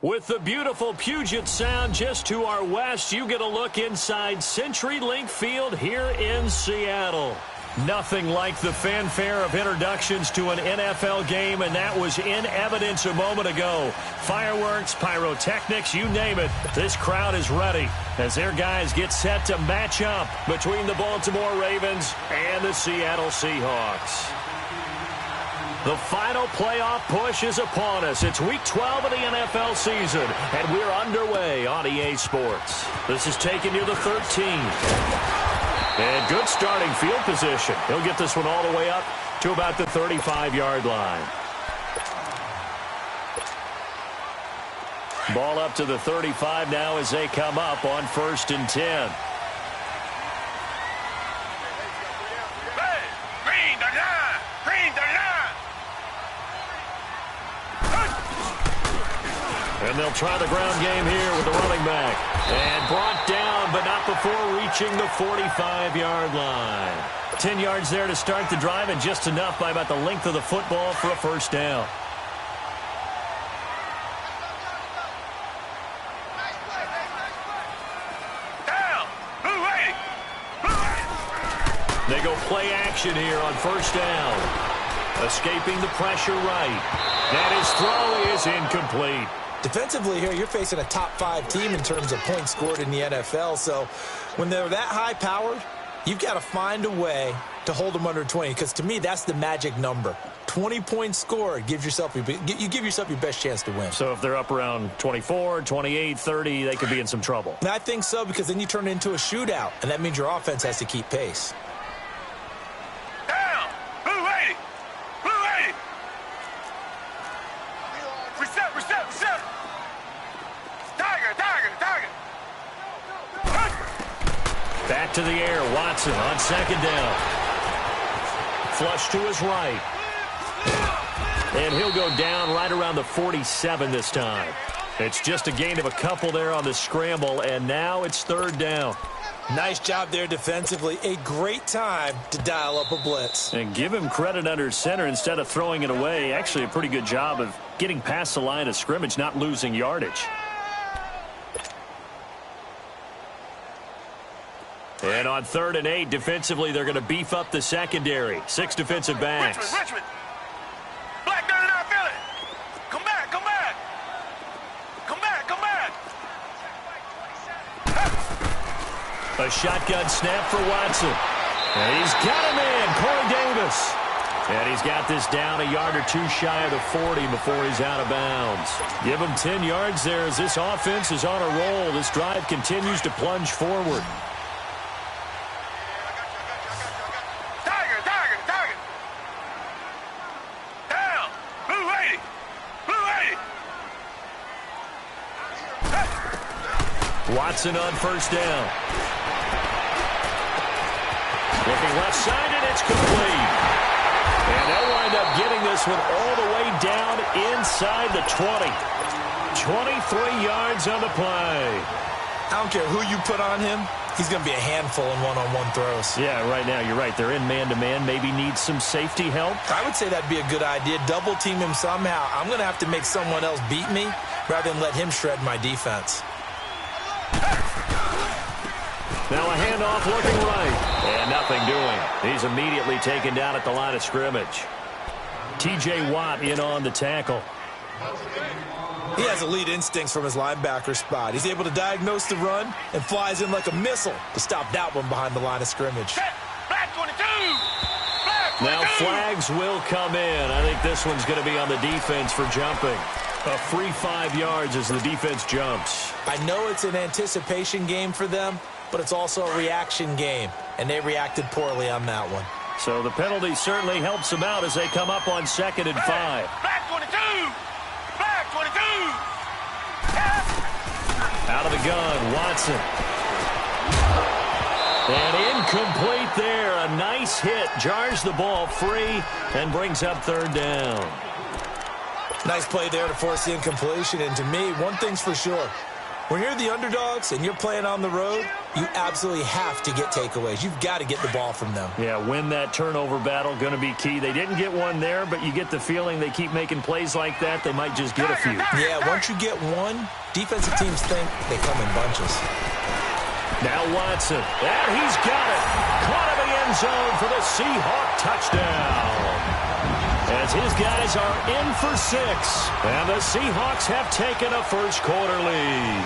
With the beautiful Puget Sound just to our west, you get a look inside CenturyLink Field here in Seattle. Nothing like the fanfare of introductions to an NFL game, and that was in evidence a moment ago. Fireworks, pyrotechnics, you name it. This crowd is ready as their guys get set to match up between the Baltimore Ravens and the Seattle Seahawks. The final playoff push is upon us. It's Week 12 of the NFL season, and we're underway on EA Sports. This is taking you to 13. And good starting field position. He'll get this one all the way up to about the 35-yard line. Ball up to the 35 now as they come up on 1st and 10. And they'll try the ground game here with the running back. And brought down, but not before reaching the 45-yard line. 10 yards there to start the drive, and just enough by about the length of the football for a first down. They go play action here on 1st down. Escaping the pressure right. And his throw is incomplete. Defensively here, you're facing a top 5 team in terms of points scored in the NFL. So when they're that high-powered, you've got to find a way to hold them under 20. Because to me, that's the magic number. 20 points scored, you give yourself your best chance to win. So if they're up around 24, 28, 30, they could be in some trouble. And I think so, because then you turn it into a shootout, and that means your offense has to keep pace. Back to the air, Watson on 2nd down. Flush to his right. And he'll go down right around the 47 this time. It's just a gain of a couple there on the scramble, and now it's 3rd down. Nice job there defensively. A great time to dial up a blitz. And give him credit under center instead of throwing it away. Actually a pretty good job of getting past the line of scrimmage, not losing yardage. And on 3rd and 8, defensively, they're going to beef up the secondary. 6 defensive backs. Richmond. Black down in our Philly. Come back, come back. Come back, come back. A shotgun snap for Watson. And he's got him in, Corey Davis. And he's got this down a yard or 2 shy of the 40 before he's out of bounds. Give him 10 yards there as this offense is on a roll. This drive continues to plunge forward. Watson on 1st down. Looking left side, and it's complete. And they'll wind up getting this one all the way down inside the 20. 23 yards on the play. I don't care who you put on him. He's going to be a handful in one-on-one throws. Yeah, right now, you're right. They're in man-to-man. Maybe needs some safety help. I would say that'd be a good idea. Double team him somehow. I'm going to have to make someone else beat me rather than let him shred my defense. Now a handoff looking right. And nothing doing. He's immediately taken down at the line of scrimmage. T.J. Watt in on the tackle. He has elite instincts from his linebacker spot. He's able to diagnose the run and flies in like a missile to stop that one behind the line of scrimmage. Black 22. Black 22. Now flags will come in. I think this one's going to be on the defense for jumping. A free 5 yards as the defense jumps. I know it's an anticipation game for them, but it's also a reaction game, and they reacted poorly on that one. So the penalty certainly helps them out as they come up on 2nd and 5. Black 22. Black 22. Out of the gun, Watson. And incomplete there. A nice hit. Jars the ball free and brings up 3rd down. Nice play there to force the incompletion. And to me, one thing's for sure. When you're the underdogs and you're playing on the road, you absolutely have to get takeaways. You've got to get the ball from them. Yeah, win that turnover battle, going to be key. They didn't get one there, but you get the feeling they keep making plays like that, they might just get a few. Yeah, once you get one, defensive teams think they come in bunches. Now Watson, and he's got it. Caught in the end zone for the Seahawk touchdown. As his guys are in for 6. And the Seahawks have taken a first-quarter lead.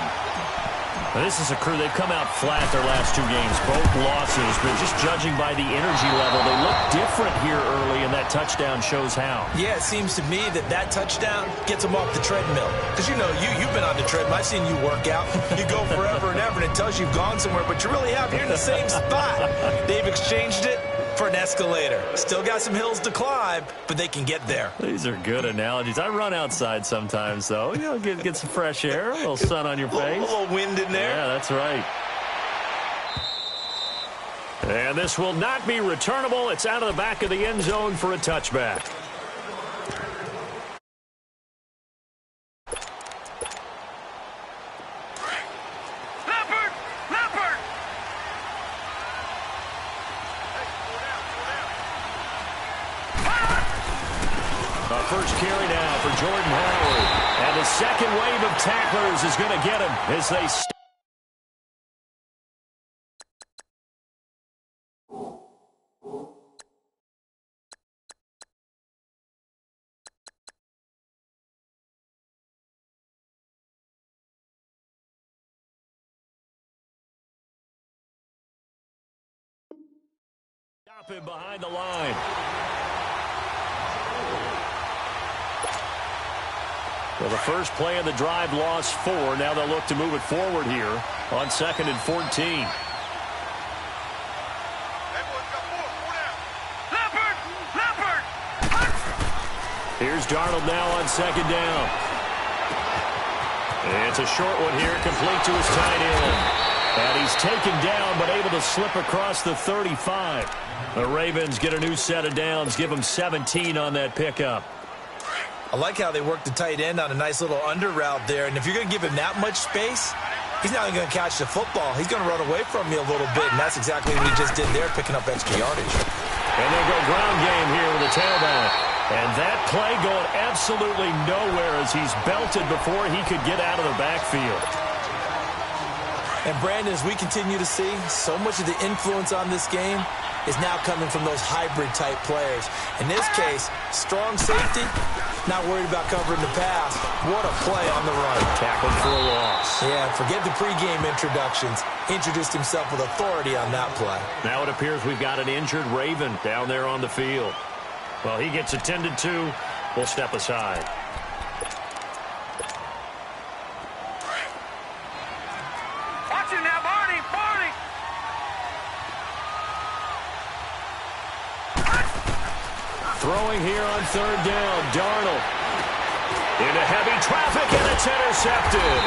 Now, this is a crew, they've come out flat their last 2 games, both losses. But just judging by the energy level, they look different here early, and that touchdown shows how. Yeah, it seems to me that touchdown gets them off the treadmill. Because, you've been on the treadmill. I've seen you work out. You go forever and ever, and it tells you you've gone somewhere, but you really have. You're in the same spot. They've exchanged it for an escalator. Still got some hills to climb, but they can get there. These are good analogies. I run outside sometimes, though. Get some fresh air, a little sun on your face. A little wind in there. Yeah, that's right. And this will not be returnable. It's out of the back of the end zone for a touchback. First carry now for Jordan Howard. And the second wave of tacklers is going to get him as they stop him behind the line. Well, the first play of the drive lost 4. Now they'll look to move it forward here on 2nd and 14. Here's Darnold now on 2nd down. It's a short one here, complete to his tight end. And he's taken down, but able to slip across the 35. The Ravens get a new set of downs, give them 17 on that pickup. I like how they work the tight end on a nice little under route there. And if you're going to give him that much space, he's not going to catch the football. He's going to run away from you a little bit, and that's exactly what he just did there, picking up extra yardage. And they go ground game here with a tailback. And that play going absolutely nowhere as he's belted before he could get out of the backfield. And, Brandon, as we continue to see, so much of the influence on this game is now coming from those hybrid-type players. In this case, strong safety, not worried about covering the pass. What a play on the run. Tackled for a loss. Yeah, forget the pregame introductions. Introduced himself with authority on that play. Now it appears we've got an injured Raven down there on the field. Well, he gets attended to. We'll step aside. Watch him now, Barney! Barney! Throwing here on 3rd down. Darnold into heavy traffic, and it's intercepted.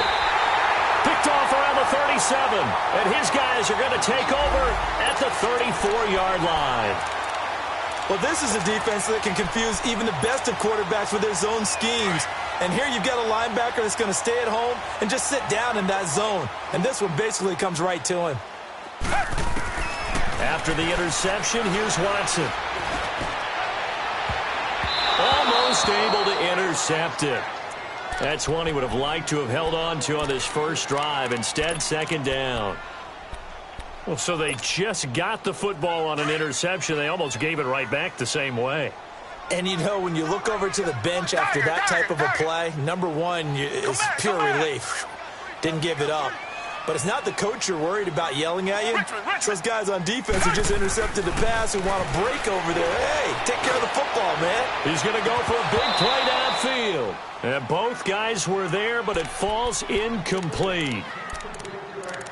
Picked off around the 37, and his guys are going to take over at the 34-yard line. Well, this is a defense that can confuse even the best of quarterbacks with their zone schemes. And here you've got a linebacker that's going to stay at home and just sit down in that zone. And this one basically comes right to him. After the interception, here's Watson. Almost able to intercept it. That's one he would have liked to have held on to on this first drive. Instead, 2nd down. Well, so they just got the football on an interception. They almost gave it right back the same way. And, when you look over to the bench after that type of a play, number one is pure relief. Didn't give it up. But it's not the coach you're worried about yelling at you. It's those guys on defense who just intercepted the pass who want to break over there. Hey, take care of the football, man. He's going to go for a big play downfield. And both guys were there, but it falls incomplete.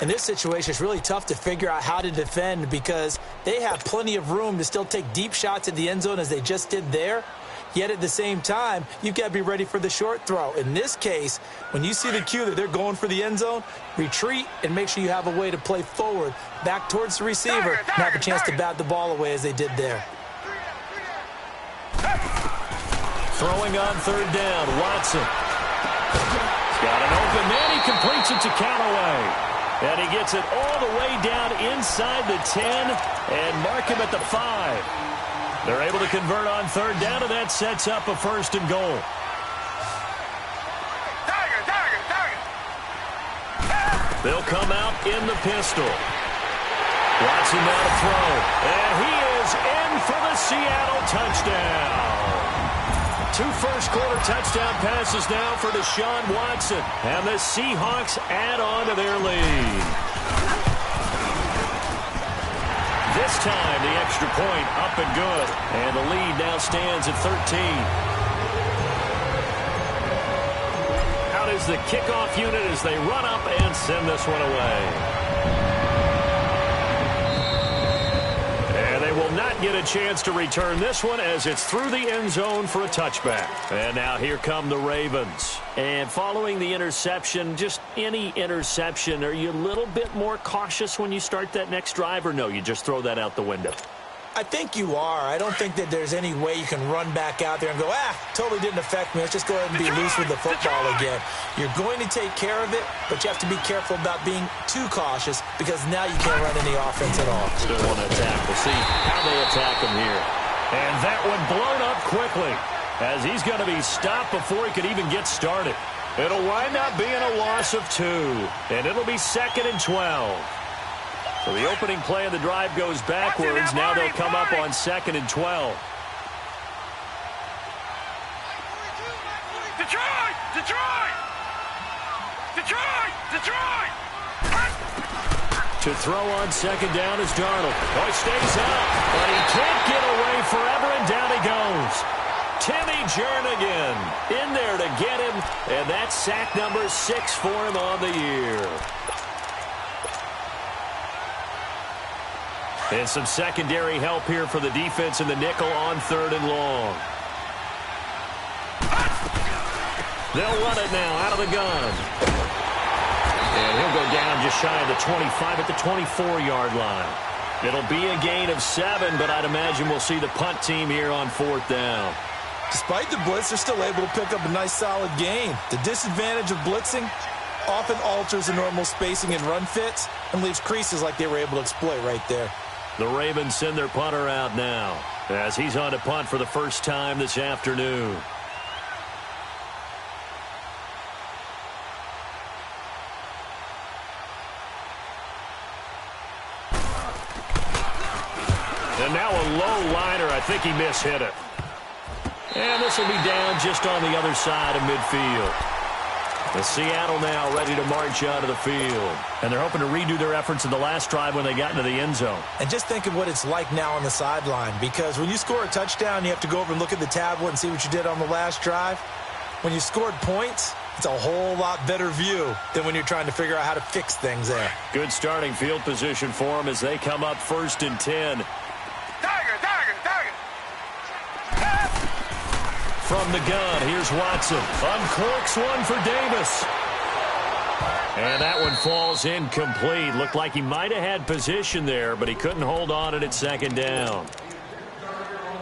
In this situation, it's really tough to figure out how to defend because they have plenty of room to still take deep shots at the end zone as they just did there. Yet at the same time, you've got to be ready for the short throw. In this case, when you see the cue that they're going for the end zone, retreat and make sure you have a way to play forward, back towards the receiver, and have a chance to bat the ball away as they did there. Throwing on 3rd down, Watson. He's got an open man. He completes it to Callaway. And he gets it all the way down inside the 10 and mark him at the 5. They're able to convert on third down, and that sets up a 1st and goal. They'll come out in the pistol. Watson now to throw. And he is in for the Seattle touchdown. 2 first-quarter touchdown passes now for Deshaun Watson. And the Seahawks add on to their lead. This time, the extra point up and good. And the lead now stands at 13. Is the kickoff unit as they run up and send this one away. And they will not get a chance to return this one as it's through the end zone for a touchback. And now here come the Ravens. And following the interception, just any interception, are you a little bit more cautious when you start that next drive, or no, you just throw that out the window? I think you are. I don't think that there's any way you can run back out there and go, totally didn't affect me. Let's just go ahead and be loose with the football again. You're going to take care of it, but you have to be careful about being too cautious because now you can't run any offense at all. Still want to attack. We'll see how they attack him here. And that one blown up quickly as he's going to be stopped before he could even get started. It'll wind up being a loss of 2, and it'll be 2nd and 12. So the opening play of the drive goes backwards. Now they'll come up on 2nd and 12. Detroit! Detroit! Detroit! Detroit! To throw on 2nd down is Darnold. Oh, he stays out, but he can't get away forever, and down he goes. Timmy Jernigan in there to get him, and that's sack number 6 for him on the year. And some secondary help here for the defense in the nickel on 3rd and long. They'll run it now out of the gun. And he'll go down just shy of the 25 at the 24-yard line. It'll be a gain of 7, but I'd imagine we'll see the punt team here on 4th down. Despite the blitz, they're still able to pick up a nice, solid gain. The disadvantage of blitzing often alters the normal spacing and run fits and leaves creases like they were able to exploit right there. The Ravens send their punter out now as he's on to punt for the first time this afternoon. And now a low liner. I think he mishit it. And this will be down just on the other side of midfield. The Seattle now ready to march out of the field. And they're hoping to redo their efforts in the last drive when they got into the end zone. And just think of what it's like now on the sideline, because when you score a touchdown, you have to go over and look at the tablet and see what you did on the last drive. When you scored points, it's a whole lot better view than when you're trying to figure out how to fix things there. Good starting field position for them as they come up 1st and 10. From the gun, here's Watson. Uncorks one for Davis. And that one falls incomplete. Looked like he might have had position there, but he couldn't hold on at 2nd down.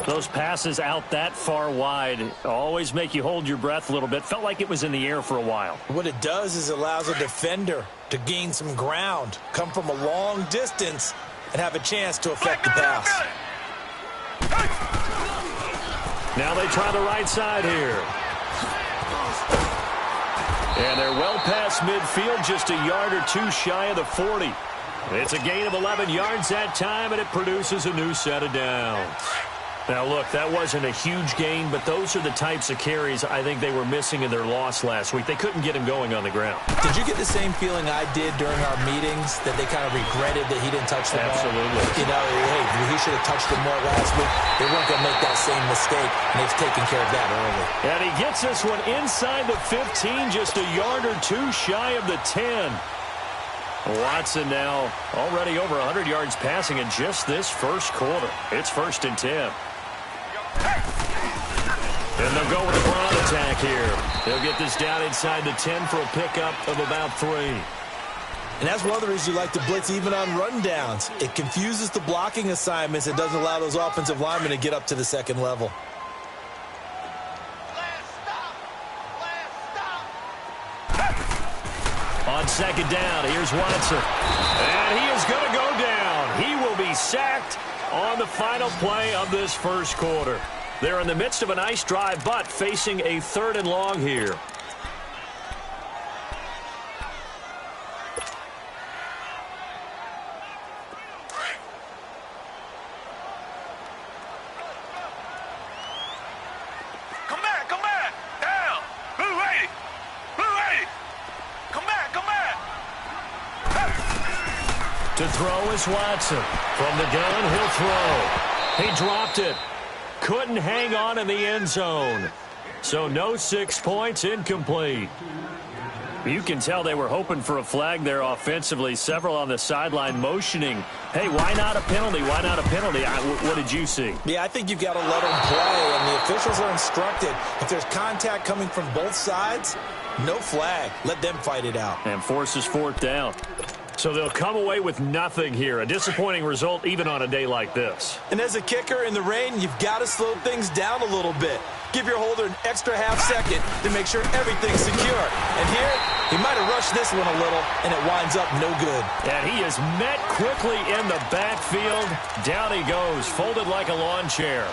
Those passes out that far wide always make you hold your breath a little bit. Felt like it was in the air for a while. What it does is it allows a defender to gain some ground, come from a long distance, and have a chance to affect the pass. Now they try the right side here. And they're well past midfield, just a yard or 2 shy of the 40. It's a gain of 11 yards that time, and it produces a new set of downs. Now, look, that wasn't a huge gain, but those are the types of carries I think they were missing in their loss last week. They couldn't get him going on the ground. Did you get the same feeling I did during our meetings, that they kind of regretted that he didn't touch the ball? Absolutely. You know, hey, he should have touched it more last week. They weren't going to make that same mistake, and they've taken care of that early. And he gets this one inside the 15, just a yard or 2 shy of the 10. Watson now already over 100 yards passing in just this first quarter. It's 1st and 10. And they'll go with the broad attack here. They'll get this down inside the 10 for a pickup of about 3. And that's one of the reasons you like to blitz even on rundowns. It confuses the blocking assignments. It doesn't allow those offensive linemen to get up to the 2nd level. on second down. Here's Watson. And he is going to go down. He will be sacked on the final play of this first quarter. They're in the midst of a nice drive, but facing a 3rd and long here. To throw is Watson. From the gun, he'll throw. He dropped it. Couldn't hang on in the end zone. So no 6 points, incomplete. You can tell they were hoping for a flag there offensively. Several on the sideline motioning. Hey, why not a penalty? Why not a penalty? What did you see? Yeah, I think you've got to let them play, and the officials are instructed. If there's contact coming from both sides, no flag. Let them fight it out. And forces 4th down. So they'll come away with nothing here. A disappointing result even on a day like this. And as a kicker in the rain, you've got to slow things down a little bit. Give your holder an extra half second to make sure everything's secure. And here, he might have rushed this one a little, and it winds up no good. And he is met quickly in the backfield. Down he goes, folded like a lawn chair.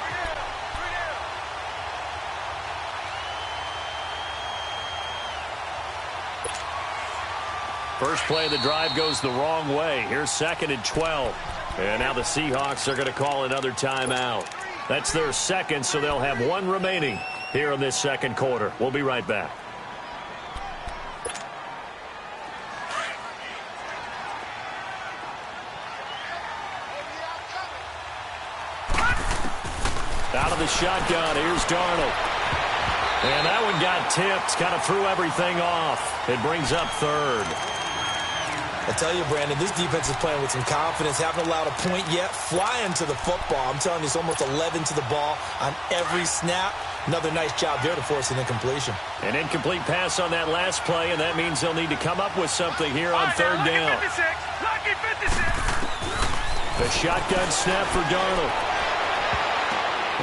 First play of the drive goes the wrong way. Here's 2nd and 12. And now the Seahawks are going to call another timeout. That's their 2nd, so they'll have 1 remaining here in this 2nd quarter. We'll be right back. Out of the shotgun, here's Darnold. And that one got tipped, kind of threw everything off. It brings up 3rd. I tell you, Brandon, this defense is playing with some confidence. Haven't allowed a point yet. Flying to the football. I'm telling you, it's almost 11 to the ball on every snap. Another nice job there to force an incompletion. An incomplete pass on that last play, and that means they'll need to come up with something here on 3rd down. The shotgun snap for Darnold.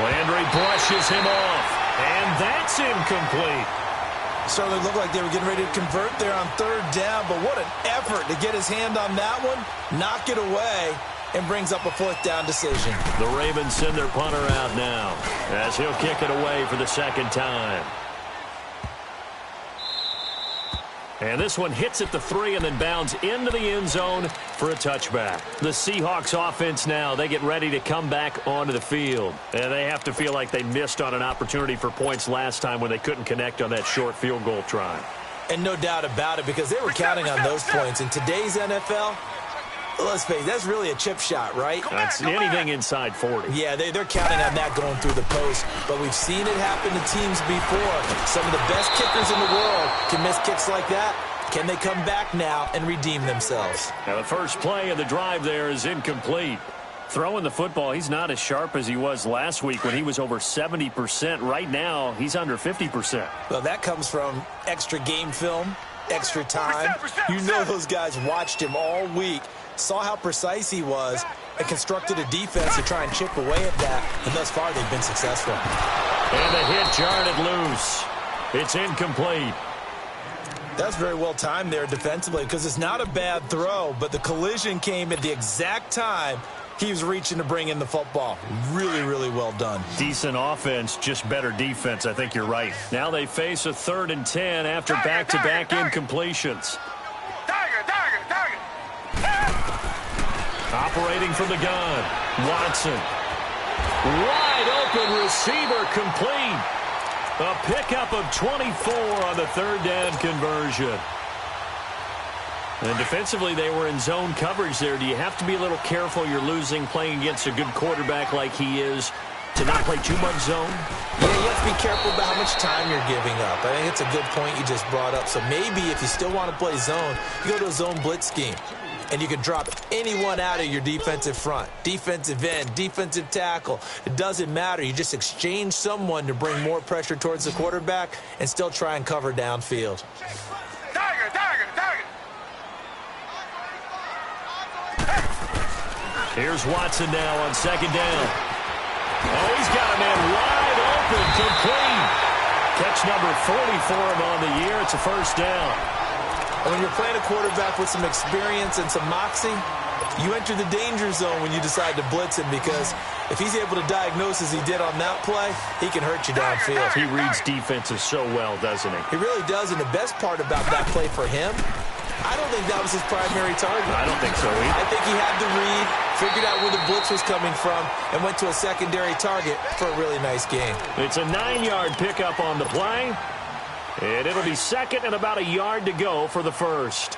Landry brushes him off, and that's incomplete. Certainly looked like they were getting ready to convert there on 3rd down, but what an effort to get his hand on that one, knock it away, and brings up a 4th down decision. The Ravens send their punter out now as he'll kick it away for the 2nd time. And this one hits at the 3 and then bounds into the end zone for a touchback. The Seahawks offense now, they get ready to come back onto the field. And they have to feel like they missed on an opportunity for points last time when they couldn't connect on that short field goal try. And no doubt about it, because they were counting on those points. In today's NFL, let's face it, that's really a chip shot, right? That's anything inside 40. Yeah, they're counting on that going through the post. But we've seen it happen to teams before. Some of the best kickers in the world can miss kicks like that. Can they come back now and redeem themselves? Now the first play of the drive there is incomplete. Throwing the football, he's not as sharp as he was last week when he was over 70%. Right now, he's under 50%. Well, that comes from extra game film, extra time. You know those guys watched him all week, saw how precise he was, and constructed a defense to try and chip away at that. And thus far, they've been successful. And the hit jarred it loose. It's incomplete. That's very well timed there defensively, because it's not a bad throw, but the collision came at the exact time he was reaching to bring in the football. Really, really well done. Decent offense, just better defense. I think you're right. Now they face a 3rd and 10 after back-to-back incompletions. Operating from the gun, Watson. Wide open receiver complete. A pickup of 24 on the 3rd down conversion. And defensively, they were in zone coverage there. Do you have to be a little careful? You're losing playing against a good quarterback like he is to not play too much zone? Yeah, you have to be careful about how much time you're giving up. I think it's a good point you just brought up. So maybe if you still want to play zone, you go to a zone blitz scheme. And you can drop anyone out of your defensive front, defensive end, defensive tackle. It doesn't matter. You just exchange someone to bring more pressure towards the quarterback and still try and cover downfield. Here's Watson now on 2nd down. Oh, he's got a man wide open, complete. Catch number 40 for him on the year. It's a 1st down. And when you're playing a quarterback with some experience and some moxie, you enter the danger zone when you decide to blitz him, because if he's able to diagnose as he did on that play, he can hurt you downfield. He reads defenses so well, doesn't he? He really does, and the best part about that play for him, I don't think that was his primary target. I don't think so either. I think he had the read, figured out where the blitz was coming from, and went to a secondary target for a really nice game. It's a 9-yard pickup on the play, and it'll be second and about a yard to go for the first.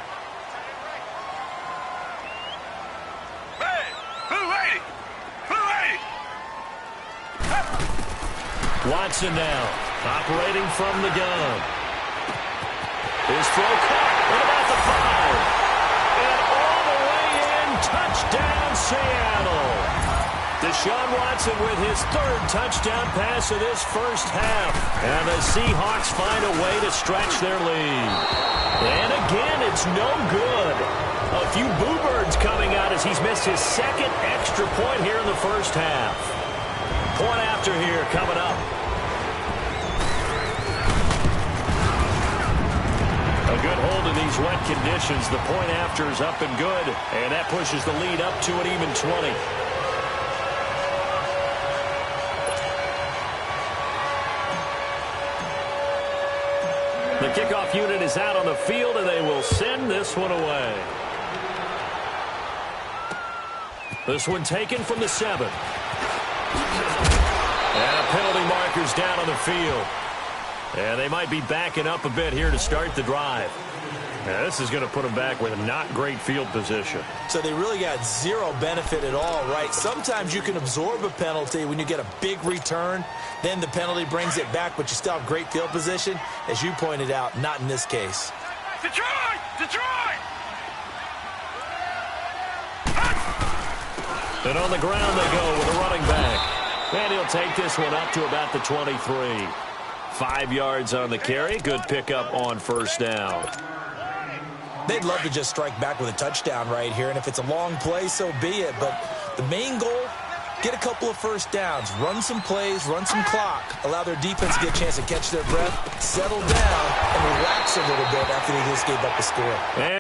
Watson now, operating from the gun. His throw caught at about the 5. And all the way in, touchdown Seattle. Deshaun Watson with his 3rd touchdown pass of this first half. And the Seahawks find a way to stretch their lead. And again, it's no good. A few boo birds coming out as he's missed his 2nd extra point here in the first half. Point after here coming up. A good hold in these wet conditions. The point after is up and good. And that pushes the lead up to an even 20. The kickoff unit is out on the field, and they will send this one away. This one taken from the 7. And a penalty marker's down on the field. And they might be backing up a bit here to start the drive. Now, this is going to put them back with a not great field position. So they really got zero benefit at all, right? Sometimes you can absorb a penalty when you get a big return. Then the penalty brings it back, but you still have great field position. As you pointed out, not in this case. Detroit! Detroit! And on the ground they go with a running back. And he'll take this one up to about the 23. 5 yards on the carry. Good pickup on first down. They'd love to just strike back with a touchdown right here, and if it's a long play, so be it. But the main goal, get a couple of first downs, run some plays, run some clock, allow their defense to get a chance to catch their breath, settle down, and relax a little bit after they just gave up the score.